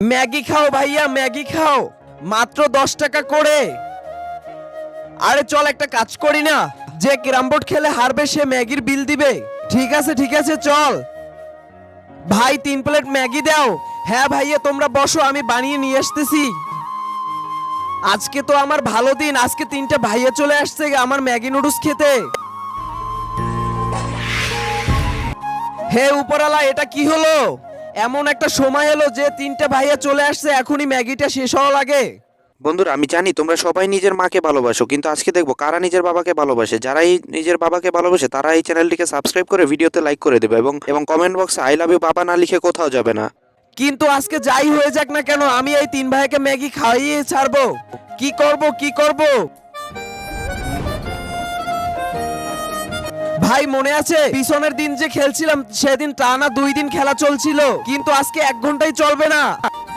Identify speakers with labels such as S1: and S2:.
S1: Maggi খাও ভাইয়া, Maggi খাও, মাত্র 10 টাকা করে। আরে চল একটা কাজ করি না, যে ক্যারাম বোর্ড খেলে হারবে সে ম্যাগির বিল দিবে। ঠিক আছে ঠিক আছে, চল। ভাই 3 প্লেট ম্যাগি দাও। হ্যাঁ ভাইয়া তোমরা বসো, আমি বানিয়ে নিয়ে আসতেছি। আজকে তো আমার ভালো দিন, আজকে 3টা ভাইয়া চলে আসছে আমার ম্যাগি নুডলস খেতে। হে উপরালা, এটা কি হলো? এমন একটা সময় এলো যে 3টা ভাইয়া চলে আসছে, এখনই ম্যাগিটা শেষ হওয়া লাগে।
S2: বন্ধুরা, আমি জানি তোমরা সবাই নিজের মাকে ভালোবাসো, কিন্তু আজকে দেখবো কারা নিজের বাবাকে ভালোবাসে। যারাই নিজের বাবাকে ভালোবাসে তারা এই চ্যানেলটিকে সাবস্ক্রাইব করে ভিডিওতে লাইক করে দেবে এবং কমেন্ট বক্সে আই লাভ ইউ বাবা না লিখে কোথাও যাবে না।
S1: কিন্তু আজকে যাই হয়ে যাক না কেন, আমি এই 3 ভাইকে ম্যাগি খাইয়ে ছাড়বো। কি করব কি করব? ভাই মনে আছে পিছনের দিন যে খেলছিলাম, সেদিন টানা 2 দিন খেলা চলছিল, কিন্তু আজকে 1 ঘন্টাই চলবে না।